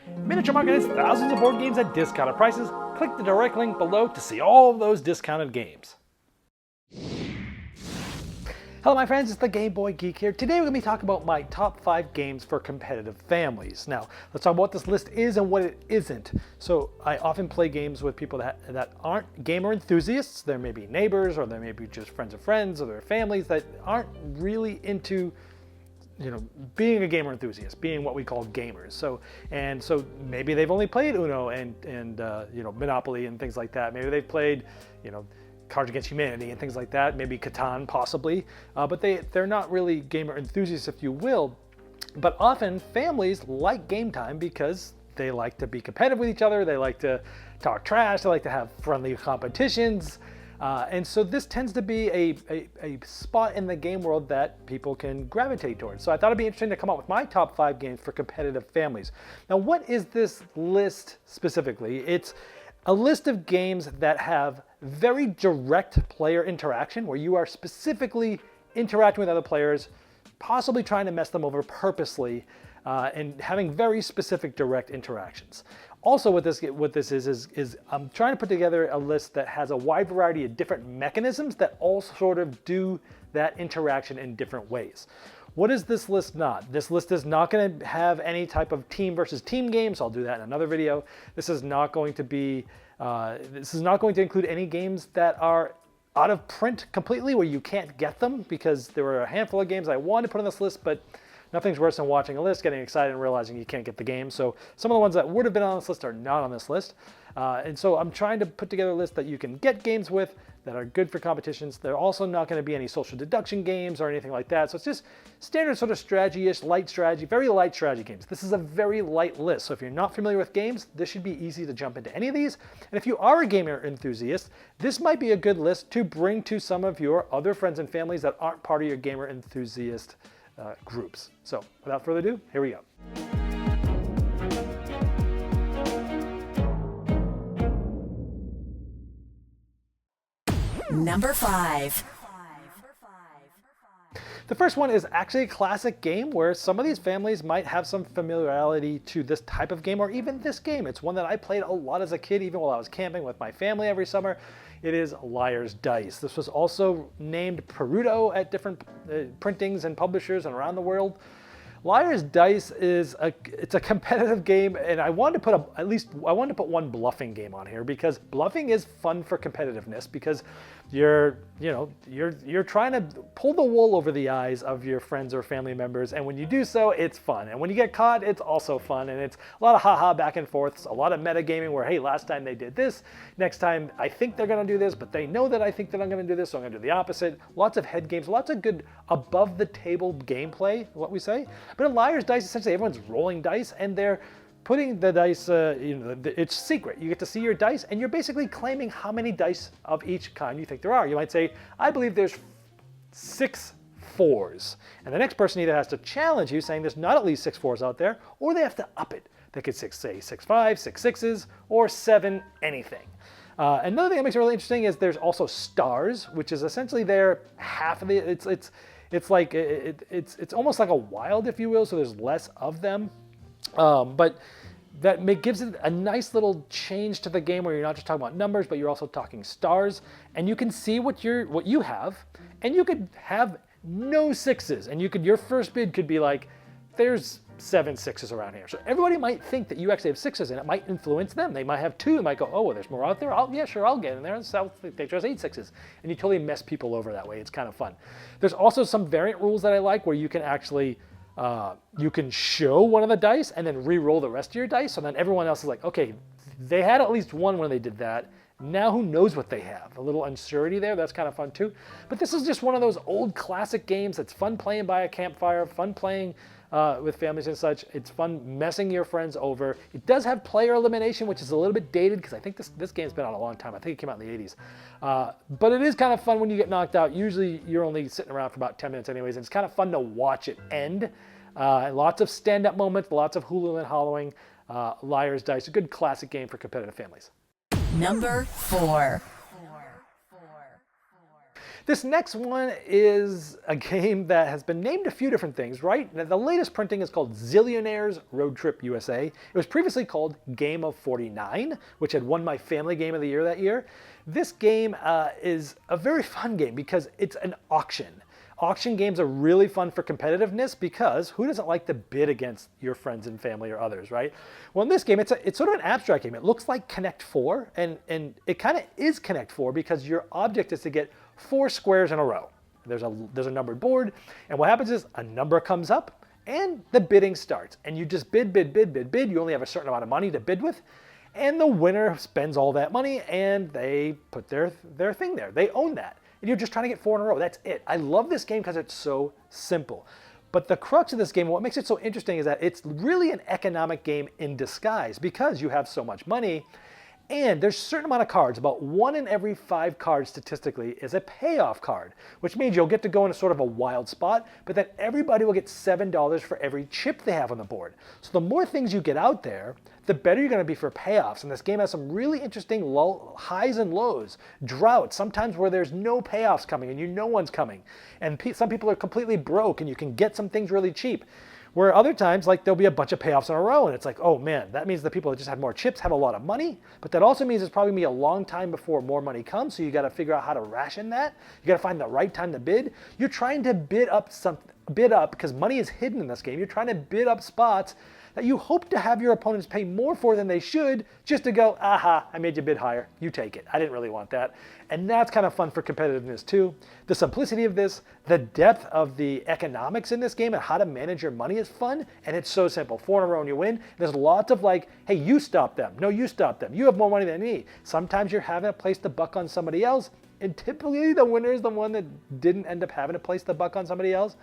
Miniature Market has thousands of board games at discounted prices. Click the direct link below to see all of those discounted games. Hello my friends, it's the Game Boy Geek here. Today we're going to be talking about my top 5 games for competitive families. Now, let's talk about what this list is and what it isn't. So I often play games with people that aren't gamer enthusiasts. There may be neighbors, or there may be just friends of friends, or their families that aren't really into being a gamer enthusiast, being what we call gamers. So maybe they've only played Uno and Monopoly and things like that. Maybe they've played, Cards Against Humanity and things like that, maybe Catan possibly, but they're not really gamer enthusiasts, if you will. But often families like game time because they like to be competitive with each other, they like to talk trash, they like to have friendly competitions, and so this tends to be a spot in the game world that people can gravitate towards. So I thought it'd be interesting to come up with my top 5 games for competitive families. Now, what is this list specifically? It's a list of games that have very direct player interaction, where you are specifically interacting with other players, possibly trying to mess them over purposely, and having very specific direct interactions. Also, what this is I'm trying to put together a list that has a wide variety of different mechanisms that all sort of do that interaction in different ways. What is this list not? This list is not going to have any type of team versus team games. I'll do that in another video. This is not going to be, include any games that are out of print completely, where you can't get them, because there were a handful of games I wanted to put on this list, but nothing's worse than watching a list, getting excited and realizing you can't get the game. So some of the ones that would have been on this list are not on this list. And so I'm trying to put together a list that you can get games with that are good for competitions. They're also not going to be any social deduction games or anything like that. So it's just standard sort of strategy-ish, light strategy, very light strategy games. This is a very light list. So if you're not familiar with games, this should be easy to jump into any of these. And if you are a gamer enthusiast, this might be a good list to bring to some of your other friends and families that aren't part of your gamer enthusiast groups. So without further ado, here we go. Number 5. The first one is actually a classic game where some of these families might have some familiarity to this type of game, or even this game. It's one that I played a lot as a kid, even while I was camping with my family every summer. It is Liar's Dice. This was also named Perudo at different printings and publishers and around the world. Liar's Dice it's a competitive game, and I wanted to put one bluffing game on here, because bluffing is fun for competitiveness, because you're trying to pull the wool over the eyes of your friends or family members, and when you do so, it's fun. And when you get caught, it's also fun, and it's a lot of haha back and forths, a lot of metagaming where, hey, last time they did this, next time I think they're going to do this, but they know that I think that I'm going to do this, so I'm going to do the opposite. Lots of head games, lots of good above the table gameplay, what we say. But in Liar's Dice, essentially everyone's rolling dice, and they're putting the dice, it's secret. You get to see your dice, and you're basically claiming how many dice of each kind you think there are. You might say, I believe there's 6 4s. And the next person either has to challenge you, saying there's not at least 6 4s out there, or they have to up it. They could say 6 5s, 6 6s, or 7 anything. Another thing that makes it really interesting is there's also stars, which is essentially their half of the, it's almost like a wild, if you will, so there's less of them. But that gives it a nice little change to the game, where you're not just talking about numbers, but you're also talking stars, and you can see what you have, and you could have no 6s, and your first bid could be like, there's 7 6s around here. So everybody might think that you actually have 6s, and it might influence them. They might have 2, and might go, oh, well, there's more out there. Yeah, sure, I'll get in there. So they chose 8 6s, and you totally mess people over that way. It's kind of fun. There's also some variant rules that I like, where you can actually you can show one of the dice and then re-roll the rest of your dice, so then everyone else is like, okay, they had at least one when they did that. Now who knows what they have? A little uncertainty there. That's kind of fun too. But this is just one of those old classic games that's fun playing by a campfire, fun playing with families and such. It's fun messing your friends over. It does have player elimination, which is a little bit dated, because I think this game's been out a long time. I think it came out in the 80s. But it is kind of fun when you get knocked out. Usually you're only sitting around for about 10 minutes anyways, and it's kind of fun to watch it end. Lots of stand-up moments, lots of hooling and hollowing. Liar's Dice, a good classic game for competitive families. Number 4. This next one is a game that has been named a few different things, right? The latest printing is called Zillionaires Road Trip USA. It was previously called Game of 49, which had won my family game of the year that year. This game is a very fun game because it's an auction. Auction games are really fun for competitiveness because who doesn't like to bid against your friends and family or others, right? Well, in this game, it's sort of an abstract game. It looks like Connect 4, and it kind of is Connect 4 because your object is to get 4 squares in a row. There's a numbered board, and what happens is a number comes up, and the bidding starts. And you just bid, bid, bid, bid, bid. You only have a certain amount of money to bid with, and the winner spends all that money, and they put their thing there. They own that. And you're just trying to get 4 in a row. That's it. I love this game because it's so simple. But the crux of this game, what makes it so interesting is that it's really an economic game in disguise because you have so much money and there's a certain amount of cards. About 1 in every 5 cards statistically is a payoff card, which means you'll get to go in a sort of a wild spot, but then everybody will get $7 for every chip they have on the board. So the more things you get out there, the better you're going to be for payoffs. And this game has some really interesting highs and lows, droughts, sometimes where there's no payoffs coming and you know one's coming. And some people are completely broke and you can get some things really cheap. Where other times, like there'll be a bunch of payoffs in a row and it's like, oh man, that means the people that just had more chips have a lot of money, but that also means it's probably gonna be a long time before more money comes, so you gotta figure out how to ration that. You gotta find the right time to bid. You're trying to bid up because money is hidden in this game. You're trying to bid up spots that you hope to have your opponents pay more for than they should just to go, aha, I made you bid higher, you take it. I didn't really want that. And that's kind of fun for competitiveness too. The simplicity of this, the depth of the economics in this game and how to manage your money is fun, and it's so simple. 4 in a row and you win. There's lots of like, hey, you stop them. No, you stop them. You have more money than me. Sometimes you're having to place the buck on somebody else, and typically the winner is the one that didn't end up having to place the buck on somebody else.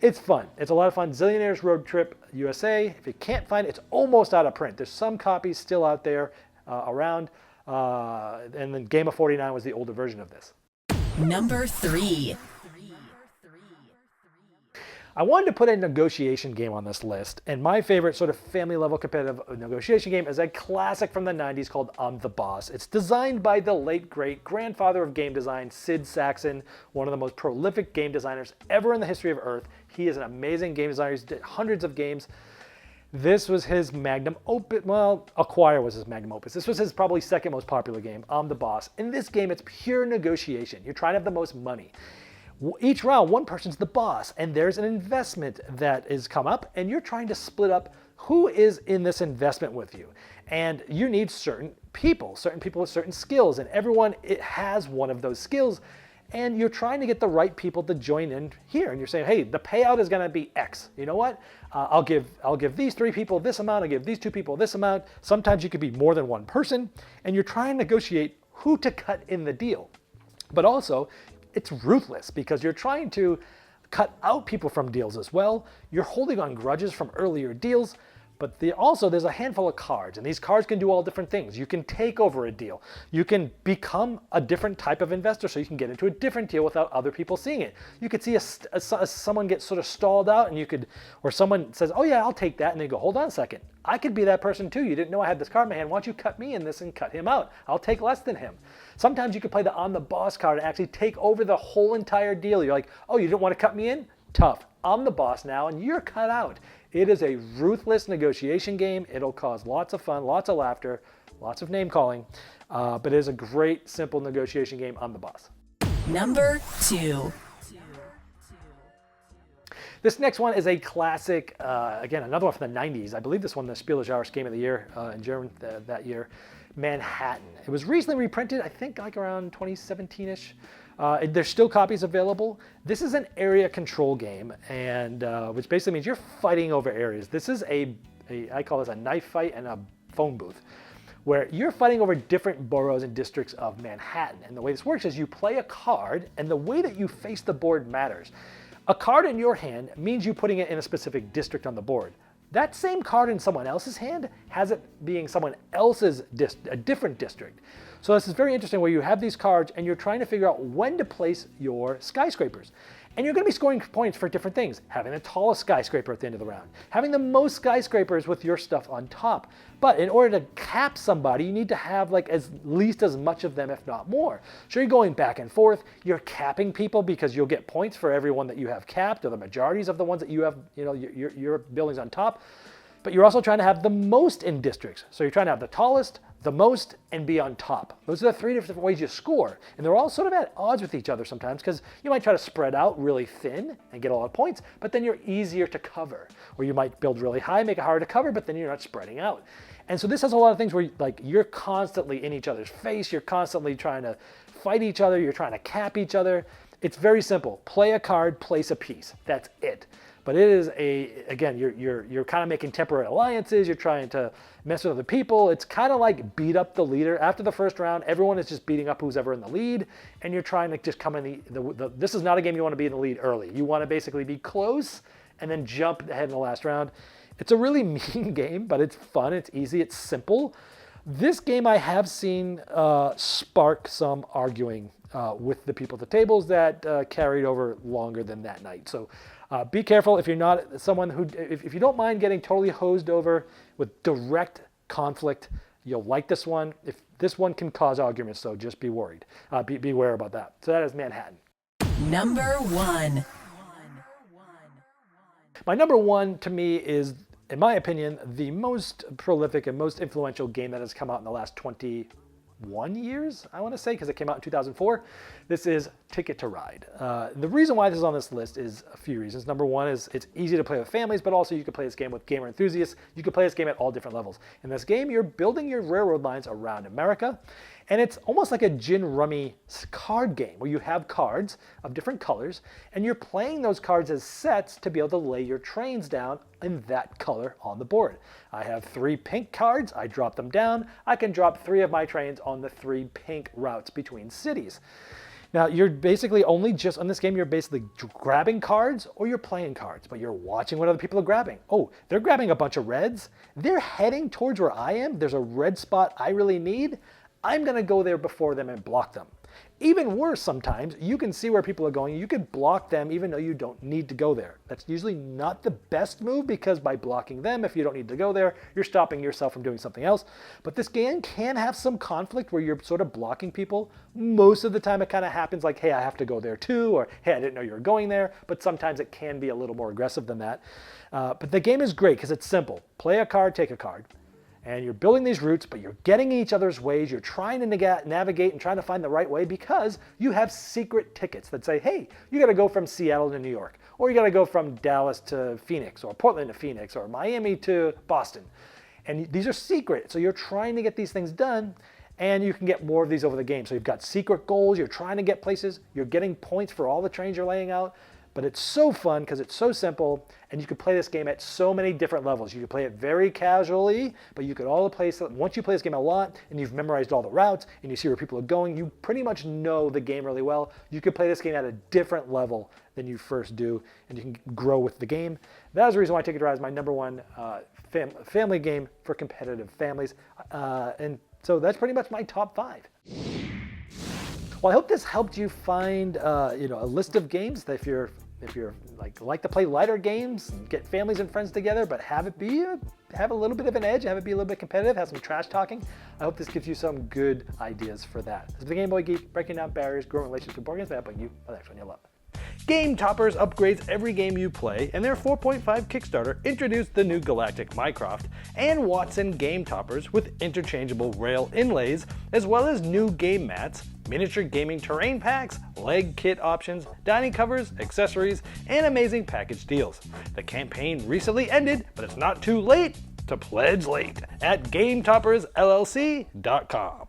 It's fun. It's a lot of fun. Zillionaires Road Trip USA. If you can't find it, it's almost out of print. There's some copies still out there around. And then Game of 49 was the older version of this. Number 3. I wanted to put a negotiation game on this list, and my favorite sort of family-level competitive negotiation game is a classic from the 90s called I'm the Boss. It's designed by the late, great grandfather of game design, Sid Sackson, one of the most prolific game designers ever in the history of Earth. He is an amazing game designer. He's did hundreds of games. This was his magnum opus. Well, Acquire was his magnum opus. This was his probably second most popular game, I'm the Boss. In this game, it's pure negotiation. You're trying to have the most money. Each round, one person's the boss, and there's an investment that is come up, and you're trying to split up who is in this investment with you. And you need certain people with certain skills, and everyone has one of those skills, and you're trying to get the right people to join in here. And you're saying, hey, the payout is going to be X. You know what? I'll give these 3 people this amount. I'll give these 2 people this amount. Sometimes you could be more than one person, and you're trying to negotiate who to cut in the deal. But also, it's ruthless because you're trying to cut out people from deals as well. You're holding on grudges from earlier deals, but there's a handful of cards, and these cards can do all different things. You can take over a deal. You can become a different type of investor so you can get into a different deal without other people seeing it. You could see someone get sort of stalled out, and or someone says, oh yeah, I'll take that, and they go, hold on a second. I could be that person too. You didn't know I had this card in my hand. Why don't you cut me in this and cut him out? I'll take less than him. Sometimes you could play the I'm the Boss card and actually take over the whole entire deal. You're like, oh, you didn't want to cut me in? Tough. I'm the boss now, and you're cut out. It is a ruthless negotiation game. It'll cause lots of fun, lots of laughter, lots of name calling, but it is a great, simple negotiation game. I'm the Boss. Number 2. This next one is a classic, again, another one from the 90s. I believe this won the Spiel des Jahres Game of the Year in German that year, Manhattan. It was recently reprinted, I think like around 2017-ish. There's still copies available. This is an area control game, and which basically means you're fighting over areas. This is I call this a knife fight and a phone booth, where you're fighting over different boroughs and districts of Manhattan. And the way this works is you play a card, and the way that you face the board matters. A card in your hand means you putting it in a specific district on the board. That same card in someone else's hand has it being someone else's a different district. So this is very interesting where you have these cards and you're trying to figure out when to place your skyscrapers. And you're going to be scoring points for different things. Having the tallest skyscraper at the end of the round. Having the most skyscrapers with your stuff on top. But in order to cap somebody, you need to have like at least as much of them, if not more. So you're going back and forth. You're capping people because you'll get points for everyone that you have capped, or the majorities of the ones that you have, your buildings on top. But you're also trying to have the most in districts. So you're trying to have the tallest, the most, and be on top. Those are the three different ways you score. And they're all sort of at odds with each other sometimes, because you might try to spread out really thin and get a lot of points, but then you're easier to cover. Or you might build really high, make it harder to cover, but then you're not spreading out. And so this has a lot of things where you're constantly in each other's face, you're constantly trying to fight each other, you're trying to cap each other. It's very simple. Play a card, place a piece. That's it. But it is again, you're kind of making temporary alliances, you're trying to mess with other people. It's kind of like beat up the leader. After the first round, everyone is just beating up who's ever in the lead, and you're trying to just come in this is not a game you want to be in the lead early. You want to basically be close and then jump ahead in the last round. It's a really mean game, but it's fun, it's easy, it's simple. This game I have seen spark some arguing with the people at the tables that carried over longer than that night. So be careful if you're not someone who, if you don't mind getting totally hosed over with direct conflict, you'll like this one. If this one can cause arguments, so just be worried. Beware about that. So that is Manhattan. Number 1. My number 1 to me is, in my opinion, the most prolific and most influential game that has come out in the last 21 years, I want to say, because it came out in 2004. This is Ticket to Ride. The reason why this is on this list is a few reasons. Number 1 is it's easy to play with families, but also you can play this game with gamer enthusiasts. You can play this game at all different levels. In this game, you're building your railroad lines around America, and it's almost like a gin rummy card game where you have cards of different colors, and you're playing those cards as sets to be able to lay your trains down in that color on the board. I have 3 pink cards. I drop them down. I can drop 3 of my trains on the 3 pink routes between cities. Now, you're basically only just on this game, you're basically grabbing cards or you're playing cards, but you're watching what other people are grabbing. Oh, they're grabbing a bunch of reds. They're heading towards where I am. There's a red spot I really need. I'm going to go there before them and block them. Even worse, sometimes you can see where people are going. You can block them even though you don't need to go there. That's usually not the best move, because by blocking them, if you don't need to go there, you're stopping yourself from doing something else. But this game can have some conflict where you're sort of blocking people. Most of the time it kind of happens like, hey, I have to go there too, or hey, I didn't know you were going there. But sometimes it can be a little more aggressive than that. But the game is great because it's simple. Play a card, take a card. And you're building these routes, but you're getting in each other's ways. You're trying to navigate and trying to find the right way, because you have secret tickets that say, hey, you got to go from Seattle to New York, or you got to go from Dallas to Phoenix, or Portland to Phoenix, or Miami to Boston. And these are secret. So you're trying to get these things done, and you can get more of these over the game. So you've got secret goals. You're trying to get places. You're getting points for all the trains you're laying out. But it's so fun because it's so simple, and you can play this game at so many different levels. You can play it very casually, but you could all play, once you play this game a lot and you've memorized all the routes and you see where people are going, you pretty much know the game really well. You can play this game at a different level than you first do, and you can grow with the game. That is the reason why Ticket to Ride is my number 1 family game for competitive families. And so that's pretty much my top 5. Well, I hope this helped you find a list of games that if you're like to play lighter games, get families and friends together, but have a little bit of an edge, have it be a little bit competitive, have some trash talking. I hope this gives you some good ideas for that. This is the Game Boy Geek, breaking down barriers, growing relationships with board games, by helping you the next one you'll love. Game Toppers upgrades every game you play, and their 4.5 Kickstarter introduced the new Galactic Mycroft and Watson Game Toppers with interchangeable rail inlays, as well as new game mats, miniature gaming terrain packs, leg kit options, dining covers, accessories, and amazing package deals. The campaign recently ended, but it's not too late to pledge late at GameToppersLLC.com.